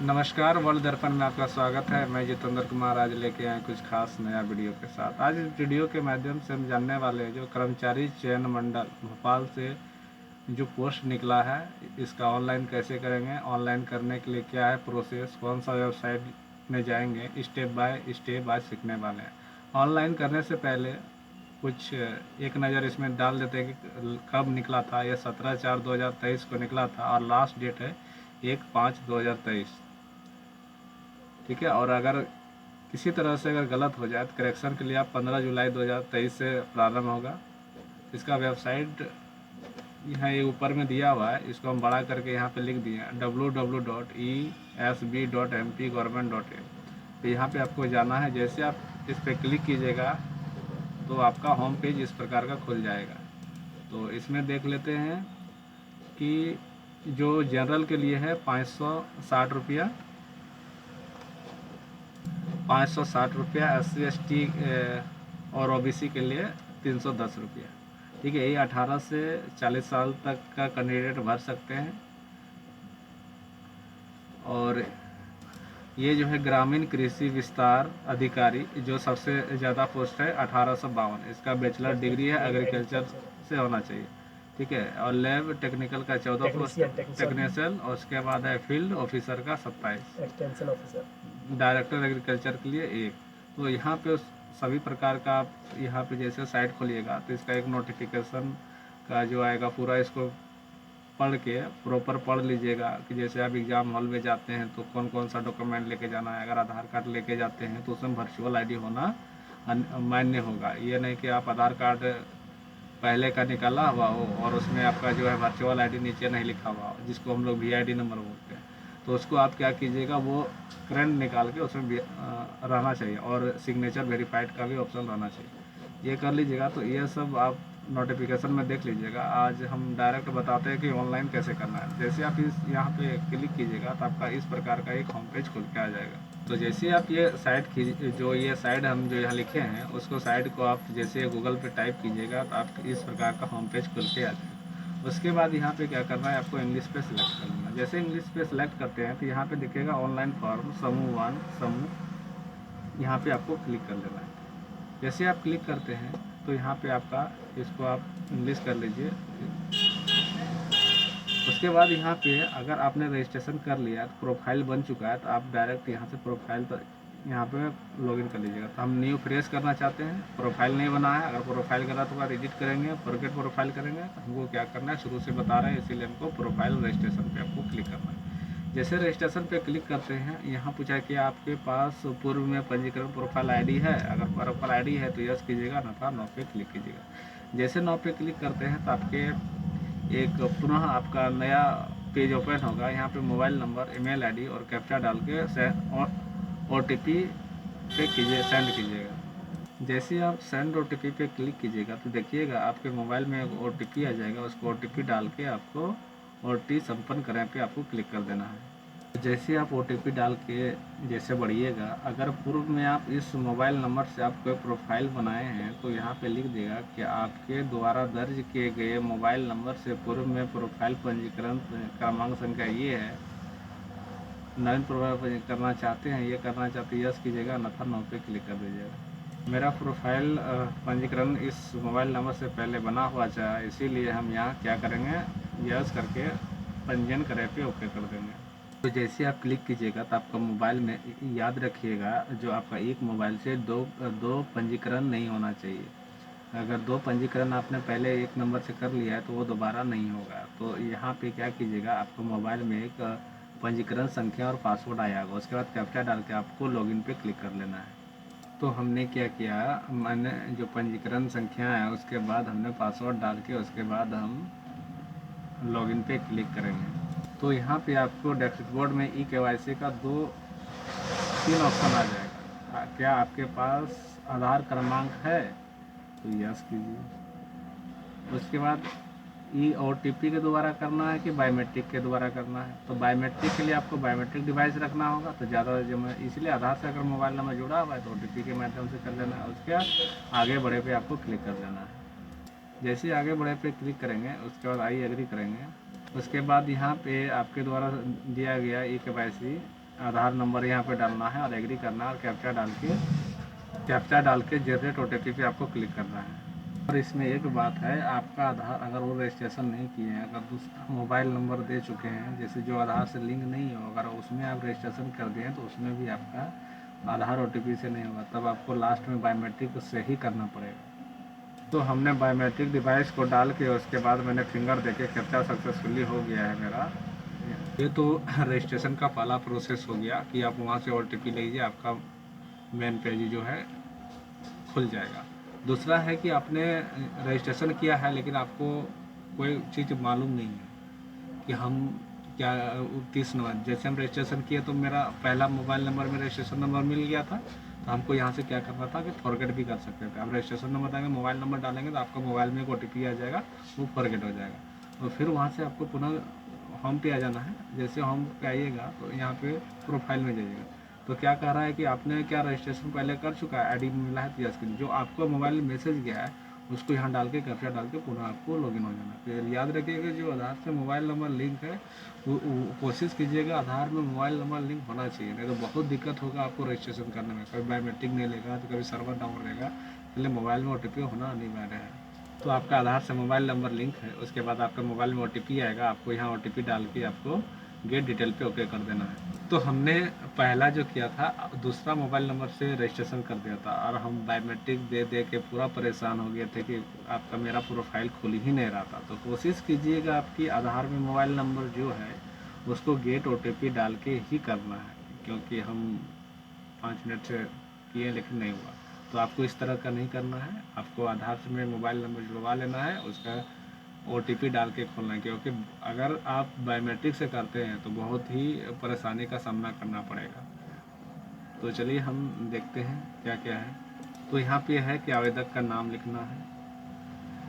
नमस्कार, वर्ल्ड दर्पण में आपका स्वागत है। मैं जितेंद्र कुमार आज लेके आए कुछ खास नया वीडियो के साथ। आज इस वीडियो के माध्यम से हम जानने वाले हैं जो कर्मचारी चयन मंडल भोपाल से जो पोस्ट निकला है, इसका ऑनलाइन कैसे करेंगे, ऑनलाइन करने के लिए क्या है प्रोसेस, कौन सा वेबसाइट में जाएंगे, स्टेप बाय स्टेप आज सीखने वाले हैं। ऑनलाइन करने से पहले कुछ एक नज़र इसमें डाल देते हैं कि कब निकला था। यह 17/4/2023 को निकला था और लास्ट डेट है 1/5/2023। ठीक है। और अगर किसी तरह से अगर गलत हो जाए तो करेक्शन के लिए आप 15 जुलाई 2023 से प्रारंभ होगा। इसका वेबसाइट यहाँ ये ऊपर में दिया हुआ है, इसको हम बड़ा करके यहाँ पे लिख दिए हैं www.esb.mp government.in। तो यहाँ पे आपको जाना है। जैसे आप इस पर क्लिक कीजिएगा तो आपका होम पेज इस प्रकार का खुल जाएगा। तो इसमें देख लेते हैं कि जो जनरल के लिए है 560 रुपया, 560 रुपया, SC ST और OBC के लिए 310 रुपया। ठीक है। ये 18 से 40 साल तक का कैंडिडेट भर सकते हैं। और ये जो है ग्रामीण कृषि विस्तार अधिकारी जो सबसे ज़्यादा पोस्ट है 1852। इसका बैचलर डिग्री है एग्रीकल्चर से होना चाहिए। ठीक है। और लैब टेक्निकल का 14 पोस्ट, टेक्नीशियन, और उसके बाद है फील्ड ऑफिसर का 27, एक्सटेंशन ऑफिसर, डायरेक्टर एग्रीकल्चर के लिए 1। तो यहाँ पे सभी प्रकार का आप यहाँ पे जैसे साइट खोलिएगा तो इसका एक नोटिफिकेशन का जो आएगा पूरा इसको पढ़ के प्रॉपर पढ़ लीजिएगा कि जैसे आप एग्ज़ाम हॉल में जाते हैं तो कौन कौन सा डॉक्यूमेंट लेके जाना है। अगर आधार कार्ड लेके जाते हैं तो उसमें वर्चुअल आईडी होना मान्य होगा। ये नहीं कि आप आधार कार्ड पहले का निकाला हुआ हो और उसमें आपका जो है वर्चुअल आईडी नीचे नहीं लिखा हुआ हो, जिसको हम लोग VID नंबर बोलते हैं। तो उसको आप क्या कीजिएगा, वो करंट निकाल के उसमें रहना चाहिए और सिग्नेचर वेरीफाइड का भी ऑप्शन रहना चाहिए। ये कर लीजिएगा तो ये सब आप नोटिफिकेशन में देख लीजिएगा। आज हम डायरेक्ट बताते हैं कि ऑनलाइन कैसे करना है। जैसे आप इस यहाँ पे क्लिक कीजिएगा तो आपका इस प्रकार का एक होम पेज खुल के आ जाएगा। तो जैसे आप ये साइट जो ये साइट हम जो यहाँ लिखे हैं उसको साइट को आप जैसे गूगल पे टाइप कीजिएगा तो आप इस प्रकार का होम पेज खुल के आ जाएगा। उसके बाद यहाँ पे क्या करना है, आपको इंग्लिश पे सिलेक्ट करना है। जैसे इंग्लिश पे सिलेक्ट करते हैं तो यहाँ पे दिखेगा ऑनलाइन फॉर्म समूह 1 समूह, यहाँ पे आपको क्लिक कर लेना है। जैसे आप क्लिक करते हैं तो यहाँ पे आपका इसको आप इंग्लिश कर लीजिए। उसके बाद यहाँ पे अगर आपने रजिस्ट्रेशन कर लिया तो प्रोफाइल बन चुका है तो आप डायरेक्ट यहाँ से प्रोफाइल पर यहाँ पे लॉगिन कर लीजिएगा। तो हम न्यू फ्रेश करना चाहते हैं, प्रोफाइल नहीं बना है। अगर प्रोफाइल गलत होगा एडिट करेंगे, फॉरगेट प्रोफाइल करेंगे तो हमको क्या करना है, शुरू से बता रहे हैं इसीलिए हमको प्रोफाइल रजिस्ट्रेशन पे आपको क्लिक करना है। जैसे रजिस्ट्रेशन पे क्लिक करते हैं यहाँ पूछा कि आपके पास पूर्व में पंजीकरण प्रोफाइल ID है। अगर प्रोफाइल ID है तो यस कीजिएगा, अन्यथा नो पे क्लिक कीजिएगा। जैसे नो पे क्लिक करते हैं तो आपके एक पुनः आपका नया पेज ओपन होगा। यहाँ पे मोबाइल नंबर, ईमेल ID और कैप्चा डाल के OTP पे कीजिए, सेंड कीजिएगा। जैसे आप सेंड OTP पे क्लिक कीजिएगा तो देखिएगा आपके मोबाइल में एक OTP आ जाएगा। उसको OTP डाल के आपको OTP संपन्न करें पे आपको क्लिक कर देना है। जैसे आप OTP डाल के जैसे बढ़िएगा, अगर पूर्व में आप इस मोबाइल नंबर से आप कोई प्रोफाइल बनाए हैं तो यहाँ पे लिख देगा कि आपके द्वारा दर्ज किए गए मोबाइल नंबर से पूर्व में प्रोफाइल पंजीकरण क्रमांक संख्या ये है, नवीन प्रोफाइल करना चाहते हैं, ये करना चाहते हैं, यस कीजिएगा, अन्यथा नो पे क्लिक कर दीजिएगा। मेरा प्रोफाइल पंजीकरण इस मोबाइल नंबर से पहले बना हुआ चाहे, इसीलिए हम यहाँ क्या करेंगे, यस करके पंजीयन करे पे ओके कर देंगे। तो जैसे आप क्लिक कीजिएगा तो आपका मोबाइल में याद रखिएगा जो आपका एक मोबाइल से दो पंजीकरण नहीं होना चाहिए। अगर 2 पंजीकरण आपने पहले एक नंबर से कर लिया है तो वो दोबारा नहीं होगा। तो यहाँ पे क्या कीजिएगा, आपको मोबाइल में एक पंजीकरण संख्या और पासवर्ड आया होगा, उसके बाद कैप्चा डाल के आपको लॉगिन पे क्लिक कर लेना है। तो हमने क्या किया, मैंने जो पंजीकरण संख्या है उसके बाद हमने पासवर्ड डाल के उसके बाद हम लॉगिन पे क्लिक करेंगे। तो यहाँ पे आपको डैशबोर्ड में eKYC का 3 ऑप्शन आ जाएगा। क्या आपके पास आधार क्रमांक है तो यस कीजिए। उसके बाद OTP के द्वारा करना है कि बायोमेट्रिक के द्वारा करना है। तो बायोमेट्रिक के लिए आपको बायोमेट्रिक डिवाइस रखना होगा तो ज़्यादा इसलिए आधार से अगर मोबाइल नंबर जुड़ा हुआ है तो OTP के माध्यम से कर लेना है। उसके बाद आगे बढ़े पे आपको क्लिक कर देना है। जैसे ही आगे बढ़े पे क्लिक करेंगे उसके बाद आई एग्री करेंगे। उसके बाद यहाँ पे आपके द्वारा दिया गया eKYC आधार नंबर यहाँ पे डालना है और एग्री करना है और कैप्चा डाल के जनरेट OTP पे आपको क्लिक करना है। और इसमें एक बात है, आपका आधार अगर वो रजिस्ट्रेशन नहीं किए हैं, अगर दूसरा मोबाइल नंबर दे चुके हैं, जैसे जो आधार से लिंक नहीं हो, अगर उसमें आप रजिस्ट्रेशन कर दिए तो उसमें भी आपका आधार OTP से नहीं होगा, तब आपको लास्ट में बायोमेट्रिक से ही करना पड़ेगा। तो हमने बायोमेट्रिक डिवाइस को डाल के उसके बाद मैंने फिंगर देके कैप्चा सक्सेसफुली हो गया है मेरा। ये तो रजिस्ट्रेशन का पहला प्रोसेस हो गया कि आप वहाँ से OTP लीजिए, आपका मेन पेज जो है खुल जाएगा। दूसरा है कि आपने रजिस्ट्रेशन किया है लेकिन आपको कोई चीज़ मालूम नहीं है कि हम क्या 30 नंबर, जैसे हम रजिस्ट्रेशन किए तो मेरा पहला मोबाइल नंबर में रजिस्ट्रेशन नंबर मिल गया था, तो हमको यहाँ से क्या करना था कि फॉरगेट भी कर सकते थे। आप रजिस्ट्रेशन नंबर डालेंगे, मोबाइल नंबर डालेंगे तो आपका मोबाइल में एक OTP आ जाएगा, वो फॉरगेट हो जाएगा। तो फिर वहाँ से आपको पुनः होम पे आ जाना है। जैसे होम पे आइएगा तो यहाँ पे प्रोफाइल में जाइएगा, तो क्या कह रहा है कि आपने क्या रजिस्ट्रेशन पहले कर चुका है, ID मिला है तो यस कीजिए। जो आपको मोबाइल में मैसेज गया है उसको यहाँ डाल के कैप्चा डाल के पुनः आपको लॉगिन हो जाना। फिर याद रखिएगा जो आधार से मोबाइल नंबर लिंक है वो कोशिश कीजिएगा आधार में मोबाइल नंबर लिंक होना चाहिए, नहीं तो बहुत दिक्कत होगा आपको रजिस्ट्रेशन करने में। कभी बायोमेट्रिक नहीं लेगा तो कभी सर्वर डाउन रहेगा, इसलिए मोबाइल में OTP होना अनिवार्य है। तो आपका आधार से मोबाइल नंबर लिंक है, उसके बाद आपका मोबाइल में OTP आएगा, आपको यहाँ OTP डाल के आपको गेट डिटेल पे ओके कर देना है। तो हमने पहला जो किया था दूसरा मोबाइल नंबर से रजिस्ट्रेशन कर दिया था और हम बायोमेट्रिक दे दे के पूरा परेशान हो गए थे कि आपका मेरा प्रोफाइल खुल ही नहीं रहा था। तो कोशिश कीजिएगा आपकी आधार में मोबाइल नंबर जो है उसको गेट OTP डाल के ही करना है, क्योंकि हम 5 मिनट से किए लेकिन नहीं हुआ। तो आपको इस तरह का नहीं करना है, आपको आधार से में मोबाइल नंबर जुड़वा लेना है, उसका OTP डाल के खोलना है, क्योंकि अगर आप बायोमेट्रिक से करते हैं तो बहुत ही परेशानी का सामना करना पड़ेगा। तो चलिए हम देखते हैं क्या क्या है। तो यहाँ पे है कि आवेदक का नाम लिखना है,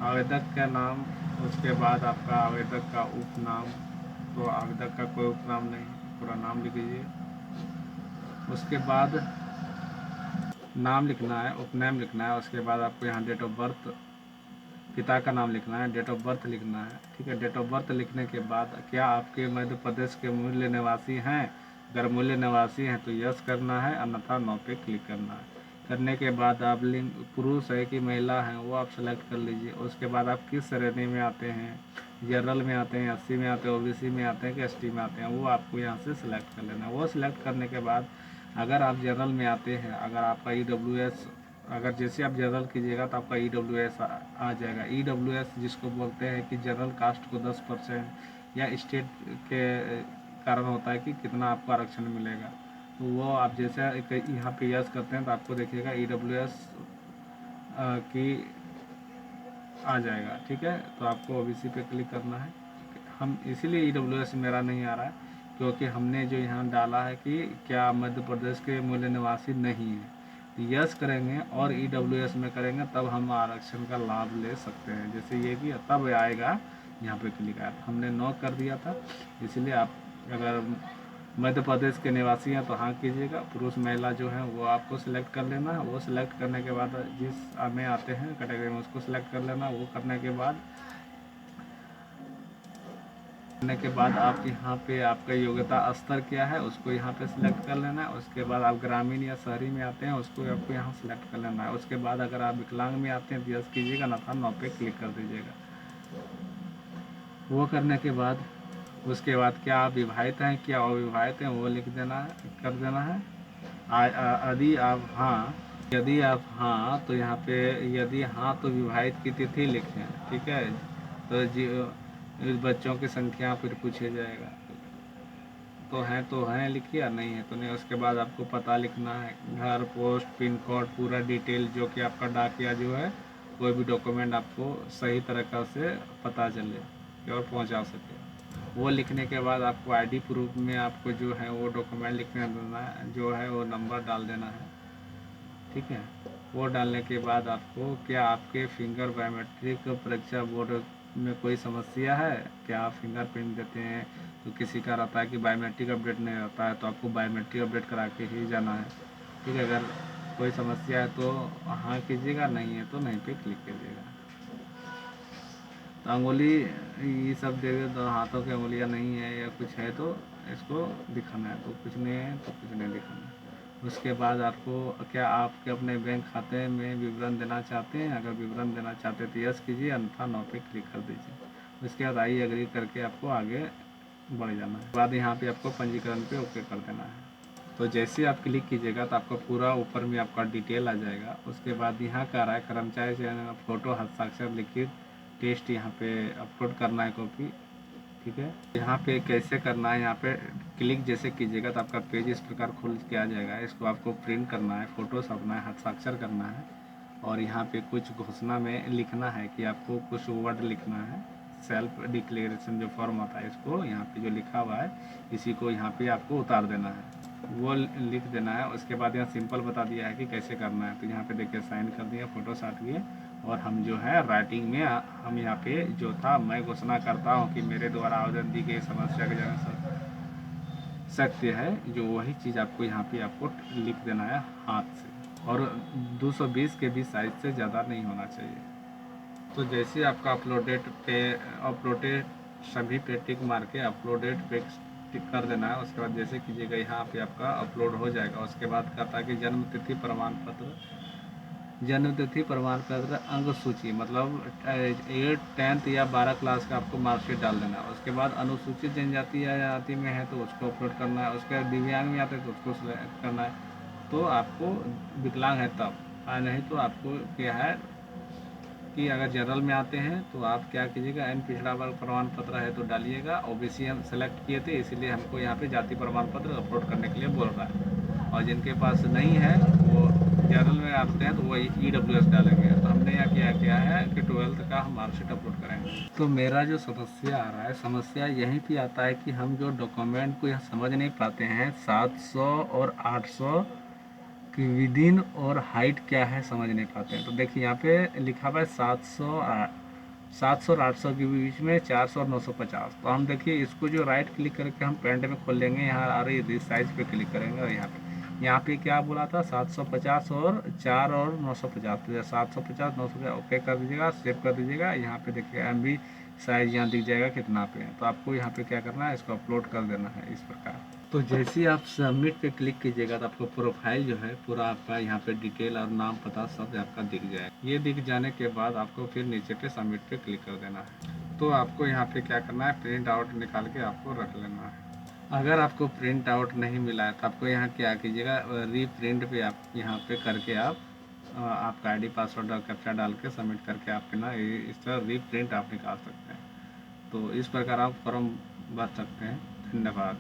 आवेदक का नाम, उसके बाद आपका आवेदक का उपनाम, तो आवेदक का कोई उपनाम नहीं, पूरा नाम लिख लीजिए। उसके बाद नाम लिखना है, उपनाम लिखना है, उसके बाद आपको यहाँ डेट ऑफ बर्थ, पिता का नाम लिखना है, डेट ऑफ बर्थ लिखना है। ठीक है, डेट ऑफ बर्थ लिखने के बाद क्या आपके मध्य प्रदेश के मूल निवासी हैं, अगर मूल निवासी हैं तो यस करना है, अन्यथा नो पे क्लिक करना है। करने के बाद आप लिंग पुरुष है कि महिला है वो आप सेलेक्ट कर लीजिए। उसके बाद आप किस श्रेणी में आते हैं, जनरल में आते हैं, SC में आते हैं, OBC में आते हैं कि ST में आते हैं, वो आपको यहाँ से सिलेक्ट कर लेना है। वो सिलेक्ट करने के बाद अगर आप जनरल में आते हैं, अगर आपका EWS, अगर जैसे आप जनरल कीजिएगा तो आपका EWS आ जाएगा। EWS जिसको बोलते हैं कि जनरल कास्ट को 10% या स्टेट के कारण होता है कि कितना आपको आरक्षण मिलेगा, तो वो आप जैसे यहाँ पे यस करते हैं तो आपको देखिएगा EWS की आ जाएगा। ठीक है, तो आपको OBC पे क्लिक करना है। हम इसीलिए EWS मेरा नहीं आ रहा है क्योंकि हमने जो यहाँ डाला है कि क्या मध्य प्रदेश के मूल निवासी नहीं है। यस करेंगे और EWS में करेंगे तब हम आरक्षण का लाभ ले सकते हैं। जैसे ये कि तब आएगा, यहाँ पे क्लिक आया, हमने नो कर दिया था। इसलिए आप अगर मध्य प्रदेश के निवासी हैं तो हाँ कीजिएगा, पुरुष महिला जो है वो आपको सिलेक्ट कर लेना है। वो सिलेक्ट करने के बाद जिस में आते हैं कैटेगरी में उसको सिलेक्ट कर लेना। वो करने के बाद आप यहाँ पे आपका योग्यता स्तर क्या है उसको यहाँ पे सिलेक्ट कर लेना है। उसके बाद आप ग्रामीण या शहरी में आते हैं उसको आपको यहाँ सिलेक्ट कर लेना है। उसके बाद अगर आप विकलांग में आते हैं तो यस कीजिएगा, अन्यथा नो पे क्लिक कर दीजिएगा। वो करने के बाद उसके बाद क्या आप विवाहित हैं क्या अविवाहित हैं वो लिख देना है, कर देना है। यदि आप हाँ तो यहाँ पे यदि हाँ तो विवाहित की तिथि लिखें। ठीक है, तो बच्चों की संख्या फिर पूछे जाएगा, तो हैं लिखिए, या नहीं है तो नहीं। उसके बाद आपको पता लिखना है, घर, पोस्ट, पिन कोड, पूरा डिटेल जो कि आपका डाकिया जो है कोई भी डॉक्यूमेंट आपको सही तरीक़ा से पता चले कि और पहुंचा सके। वो लिखने के बाद आपको ID प्रूफ में आपको जो है वो डॉक्यूमेंट लिखने देना है, जो है वो नंबर डाल देना है। ठीक है, वो डालने के बाद आपको क्या आपके फिंगर बायोमेट्रिक परीक्षा बोर्ड में कोई समस्या है, क्या आप फिंगरप्रिंट देते हैं तो किसी का रहता है कि बायोमेट्रिक अपडेट नहीं रहता है, तो आपको बायोमेट्रिक अपडेट करा के ही जाना है। ठीक है, अगर कोई समस्या है तो हाँ कीजिएगा, नहीं है तो नहीं पे क्लिक कीजिएगा। तो अंगुली ये सब दे दे, तो हाथों की अंगुलियाँ नहीं है या कुछ है तो इसको दिखाना है, तो कुछ नहीं है तो कुछ नहीं दिखाना है। उसके बाद आपको क्या आपके अपने बैंक खाते में विवरण देना चाहते हैं? अगर विवरण देना चाहते हैं तो यस कीजिए, अन्यथा नो पे क्लिक कर दीजिए। उसके बाद आई एग्री करके आपको आगे बढ़ जाना है। बाद यहाँ पे आपको पंजीकरण पे ओके कर देना है। तो जैसे आप क्लिक कीजिएगा तो आपको पूरा ऊपर में आपका डिटेल आ जाएगा। उसके बाद यहाँ का आ रहा है कर्मचारी चयन, फोटो, हस्ताक्षर, लिखित, टेस्ट यहाँ पे अपलोड करना है कॉपी, ठीक है। यहाँ पे कैसे करना है, यहाँ पे क्लिक जैसे कीजिएगा तो आपका पेज इस प्रकार खुल के आ जाएगा। इसको आपको प्रिंट करना है, फोटो छापना है, हस्ताक्षर करना है और यहाँ पे कुछ घोषणा में लिखना है कि आपको कुछ वर्ड लिखना है। सेल्फ डिक्लेरेशन जो फॉर्म आता है, इसको यहाँ पे जो लिखा हुआ है इसी को यहाँ पे आपको उतार देना है, वो लिख देना है। उसके बाद यहाँ सिंपल बता दिया है कि कैसे करना है। तो यहाँ पे देखिए साइन कर दिया, फोटो साट दिए और हम जो है राइटिंग में हम यहाँ पे जो था, मैं घोषणा करता हूँ कि मेरे द्वारा आवेदन दी गई समस्या के जगह सत्य है, जो वही चीज़ आपको यहाँ पे आपको लिख देना है हाथ से। और 220 के भी साइज से ज़्यादा नहीं होना चाहिए। तो जैसे आपका अपलोडेड सभी पे टिक मार के अपलोडेड पे टिक कर देना है। उसके बाद जैसे कीजिएगा यहाँ पे आपका अपलोड हो जाएगा। उसके बाद कहता है कि जन्म तिथि प्रमाण पत्र, अंक सूची, मतलब 8, 10th या 12 क्लास का आपको मार्कशीट डाल देना है। उसके बाद अनुसूचित जनजाति या जाति में है तो उसको अपलोड करना है। उसके बाद दिव्यांग में आते हैं तो उसको सेलेक्ट करना है। तो आपको विकलांग है तब, नहीं तो आपको क्या है कि अगर जनरल में आते हैं तो आप क्या कीजिएगा, एन पिछड़ा वर्ग प्रमाण पत्र है तो डालिएगा। ओबीसी हम सेलेक्ट किए थे इसलिए हमको यहाँ पे जाति प्रमाण पत्र अपलोड करने के लिए बोल रहा है। और जिनके पास नहीं है वो जनरल में आते हैं तो वो EWS डालेंगे। तो हमने यहाँ क्या है कि 12th का हम मार्कशीट अपलोड करेंगे। तो मेरा जो समस्या आ रहा है, समस्या यहीं पे आता है कि हम जो डॉक्यूमेंट को यहाँ समझ नहीं पाते हैं, 700 और 800 कि विदिन और हाइट क्या है समझ नहीं पाते हैं। तो देखिए यहाँ पे लिखा हुआ है 700 और 800 के बीच में 400 और 950। तो हम देखिए इसको जो राइट क्लिक करके हम पेंट में खोल लेंगे, यहाँ आ रही है साइज पे क्लिक करेंगे और यहाँ पे क्या बोला था, 750 और 4 और 950। तो 750 950 ओके कर दीजिएगा, सेव कर दीजिएगा। यहाँ पे देखिए MB साइज यहाँ दिख जाएगा कितना पे है। तो आपको यहाँ पे क्या करना है, इसको अपलोड कर देना है इस प्रकार। तो जैसे ही आप सबमिट पे क्लिक कीजिएगा तो आपको प्रोफाइल जो है पूरा आपका यहाँ पे डिटेल और नाम पता सब आपका दिख जाएगा। ये दिख जाने के बाद आपको फिर नीचे पे सबमिट पे क्लिक कर देना है। तो आपको यहाँ पे क्या करना है, प्रिंट आउट निकाल के आपको रख लेना है। अगर आपको प्रिंट आउट नहीं मिला है तो आपको यहाँ क्या कीजिएगा, रीप्रिंट पे आप यहाँ पे करके आपका ID पासवर्ड और कैप्चा डाल के सबमिट करके आप ना इस तरह रीप्रिंट आप निकाल सकते हैं। तो इस प्रकार आप फॉर्म भर सकते हैं। धन्यवाद।